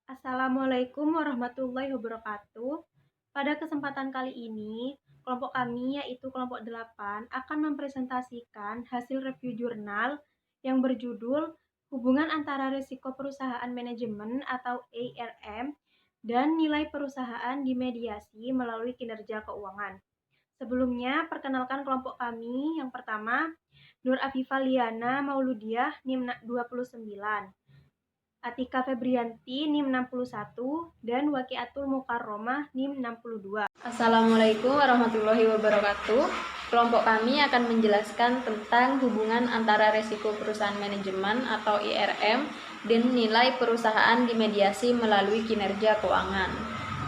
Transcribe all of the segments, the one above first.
Assalamualaikum warahmatullahi wabarakatuh. Pada kesempatan kali ini, kelompok kami yaitu kelompok 8 akan mempresentasikan hasil review jurnal yang berjudul Hubungan antara Risiko Perusahaan Manajemen atau ARM dan Nilai Perusahaan di Mediasi melalui Kinerja Keuangan. Sebelumnya, perkenalkan kelompok kami. Yang pertama, Nur Afifah Liana Mauludiah NIM 29, Atika Febrianti NIM 61, dan Wakiatul Mukarromah NIM 62. Assalamualaikum warahmatullahi wabarakatuh. Kelompok kami akan menjelaskan tentang hubungan antara resiko perusahaan manajemen atau IRM dan nilai perusahaan di mediasi melalui kinerja keuangan.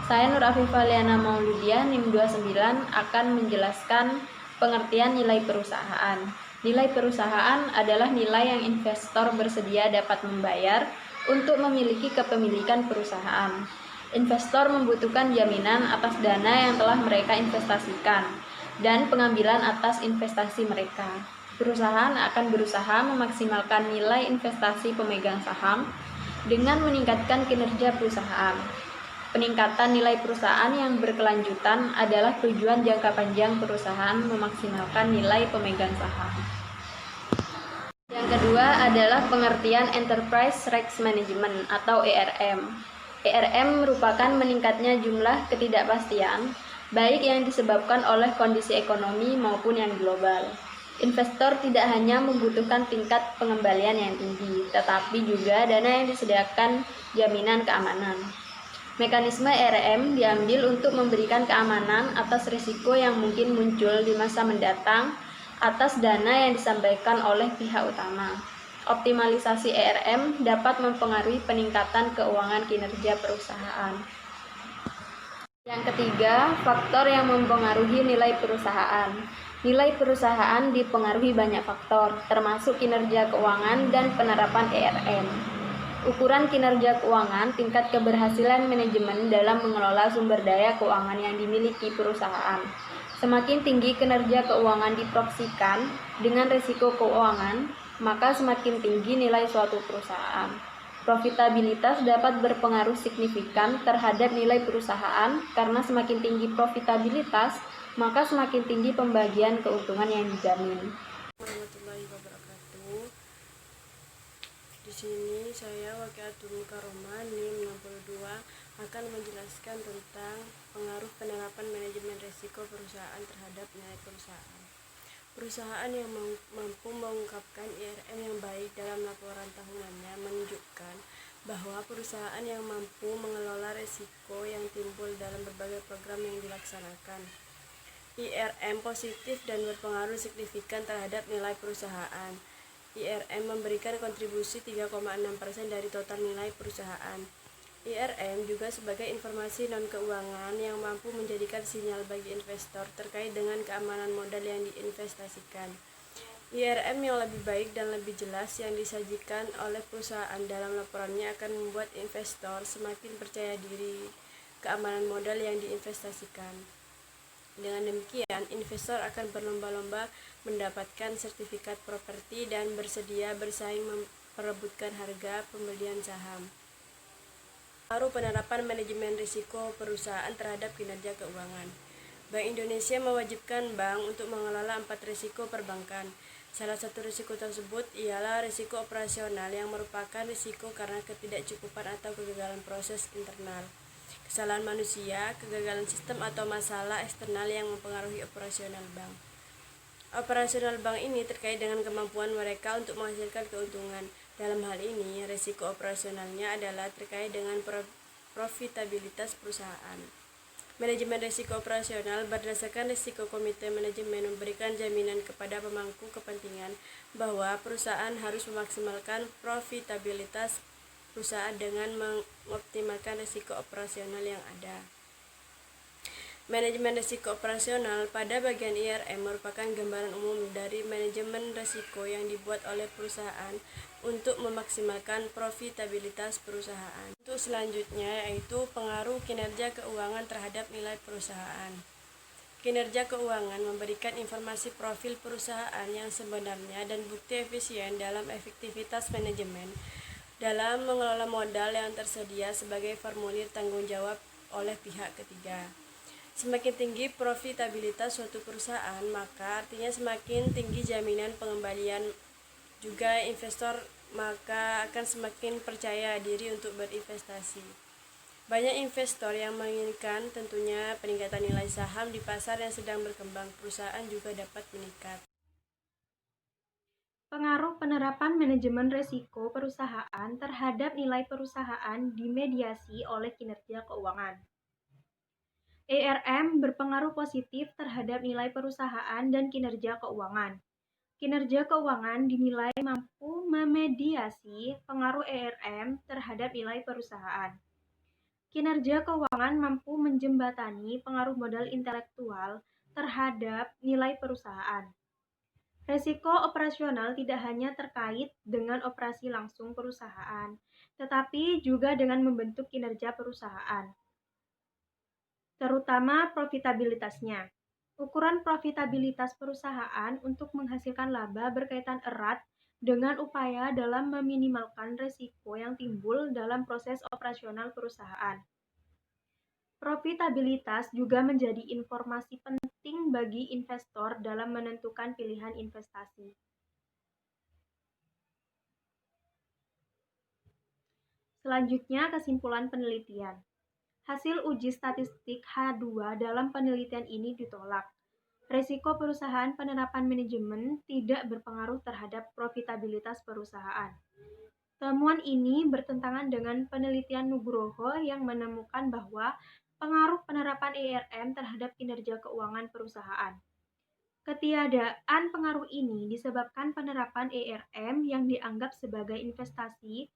Saya Nur Afifah Liana Mauludiah NIM 29 akan menjelaskan pengertian nilai perusahaan. Nilai perusahaan adalah nilai yang investor bersedia dapat membayar untuk memiliki kepemilikan perusahaan. Investor membutuhkan jaminan atas dana yang telah mereka investasikan dan pengambilan atas investasi mereka. Perusahaan akan berusaha memaksimalkan nilai investasi pemegang saham dengan meningkatkan kinerja perusahaan. Peningkatan nilai perusahaan yang berkelanjutan adalah tujuan jangka panjang perusahaan memaksimalkan nilai pemegang saham. Yang kedua adalah pengertian Enterprise Risk Management atau ERM. ERM merupakan meningkatnya jumlah ketidakpastian, baik yang disebabkan oleh kondisi ekonomi maupun yang global. Investor tidak hanya membutuhkan tingkat pengembalian yang tinggi, tetapi juga dana yang disediakan jaminan keamanan. Mekanisme ERM diambil untuk memberikan keamanan atas risiko yang mungkin muncul di masa mendatang atas dana yang disampaikan oleh pihak utama. Optimalisasi ERM dapat mempengaruhi peningkatan keuangan kinerja perusahaan. Yang ketiga, faktor yang mempengaruhi nilai perusahaan. Nilai perusahaan dipengaruhi banyak faktor, termasuk kinerja keuangan dan penerapan ERM. Ukuran kinerja keuangan, tingkat keberhasilan manajemen dalam mengelola sumber daya keuangan yang dimiliki perusahaan. Semakin tinggi kinerja keuangan diproyeksikan dengan risiko keuangan, maka semakin tinggi nilai suatu perusahaan. Profitabilitas dapat berpengaruh signifikan terhadap nilai perusahaan karena semakin tinggi profitabilitas, maka semakin tinggi pembagian keuntungan yang dijamin. Warahmatullahi wabarakatuh. Di sini saya Wakiatul Mukarromah NIM 62 akan menjelaskan tentang pengaruh penerapan manajemen risiko perusahaan terhadap nilai perusahaan. Perusahaan yang mampu mengungkapkan IRM yang baik dalam laporan tahunannya menunjukkan bahwa perusahaan yang mampu mengelola risiko yang timbul dalam berbagai program yang dilaksanakan. IRM positif dan berpengaruh signifikan terhadap nilai perusahaan. IRM memberikan kontribusi 3,6% dari total nilai perusahaan. IRM juga sebagai informasi non-keuangan yang mampu menjadikan sinyal bagi investor terkait dengan keamanan modal yang diinvestasikan. IRM yang lebih baik dan lebih jelas yang disajikan oleh perusahaan dalam laporannya akan membuat investor semakin percaya diri keamanan modal yang diinvestasikan. Dengan demikian, investor akan berlomba-lomba mendapatkan sertifikat properti dan bersedia bersaing memperebutkan harga pembelian saham. Pengaruh penerapan manajemen risiko perusahaan terhadap kinerja keuangan. Bank Indonesia mewajibkan bank untuk mengelola 4 risiko perbankan. Salah satu risiko tersebut ialah risiko operasional yang merupakan risiko karena ketidakcukupan atau kegagalan proses internal, kesalahan manusia, kegagalan sistem atau masalah eksternal yang mempengaruhi operasional bank. Operasional bank ini terkait dengan kemampuan mereka untuk menghasilkan keuntungan. Dalam hal ini, risiko operasionalnya adalah terkait dengan profitabilitas perusahaan. Manajemen risiko operasional berdasarkan risiko komite manajemen memberikan jaminan kepada pemangku kepentingan bahwa perusahaan harus memaksimalkan profitabilitas perusahaan dengan mengoptimalkan risiko operasional yang ada. Manajemen risiko operasional pada bagian IRM merupakan gambaran umum dari manajemen risiko yang dibuat oleh perusahaan untuk memaksimalkan profitabilitas perusahaan. Untuk selanjutnya yaitu pengaruh kinerja keuangan terhadap nilai perusahaan. Kinerja keuangan memberikan informasi profil perusahaan yang sebenarnya dan bukti efisien dalam efektivitas manajemen. dalam mengelola modal yang tersedia sebagai formulir tanggung jawab oleh pihak ketiga. Semakin tinggi profitabilitas suatu perusahaan, maka artinya semakin tinggi jaminan pengembalian. Juga investor maka akan semakin percaya diri untuk berinvestasi. Banyak investor yang menginginkan tentunya peningkatan nilai saham di pasar yang sedang berkembang. Perusahaan juga dapat meningkat. Pengaruh penerapan manajemen risiko perusahaan terhadap nilai perusahaan dimediasi oleh kinerja keuangan. ERM berpengaruh positif terhadap nilai perusahaan dan kinerja keuangan. Kinerja keuangan dinilai mampu memediasi pengaruh ERM terhadap nilai perusahaan. Kinerja keuangan mampu menjembatani pengaruh modal intelektual terhadap nilai perusahaan. Resiko operasional tidak hanya terkait dengan operasi langsung perusahaan, tetapi juga dengan membentuk kinerja perusahaan, terutama profitabilitasnya. Ukuran profitabilitas perusahaan untuk menghasilkan laba berkaitan erat dengan upaya dalam meminimalkan risiko yang timbul dalam proses operasional perusahaan. Profitabilitas juga menjadi informasi penting bagi investor dalam menentukan pilihan investasi. Selanjutnya, kesimpulan penelitian. Hasil uji statistik H2 dalam penelitian ini ditolak. Risiko perusahaan penerapan manajemen tidak berpengaruh terhadap profitabilitas perusahaan. Temuan ini bertentangan dengan penelitian Nugroho yang menemukan bahwa pengaruh penerapan ERM terhadap kinerja keuangan perusahaan. Ketiadaan pengaruh ini disebabkan penerapan ERM yang dianggap sebagai investasi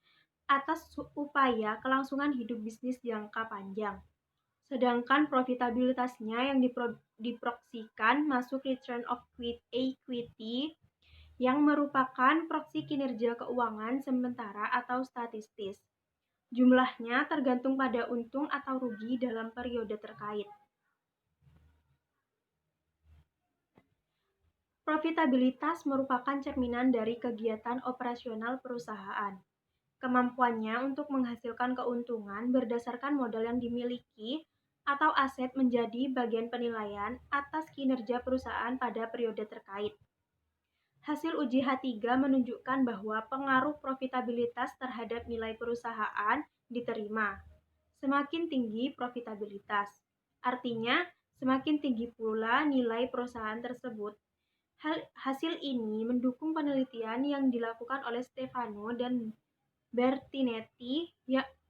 atas upaya kelangsungan hidup bisnis jangka panjang. Sedangkan profitabilitasnya yang diproksikan masuk return of equity yang merupakan proksi kinerja keuangan sementara atau statistis. Jumlahnya tergantung pada untung atau rugi dalam periode terkait. Profitabilitas merupakan cerminan dari kegiatan operasional perusahaan. Kemampuannya untuk menghasilkan keuntungan berdasarkan modal yang dimiliki atau aset menjadi bagian penilaian atas kinerja perusahaan pada periode terkait. Hasil uji H3 menunjukkan bahwa pengaruh profitabilitas terhadap nilai perusahaan diterima. Semakin tinggi profitabilitas, artinya semakin tinggi pula nilai perusahaan tersebut. Hasil ini mendukung penelitian yang dilakukan oleh Stefano dan Bertinetti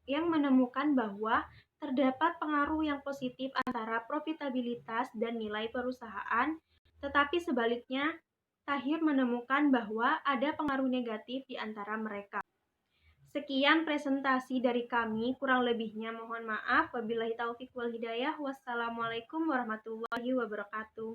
yang menemukan bahwa terdapat pengaruh yang positif antara profitabilitas dan nilai perusahaan, tetapi sebaliknya, Tahir menemukan bahwa ada pengaruh negatif di antara mereka. Sekian presentasi dari kami, kurang lebihnya mohon maaf. Wabillahi taufiq wal hidayah. Wassalamualaikum warahmatullahi wabarakatuh.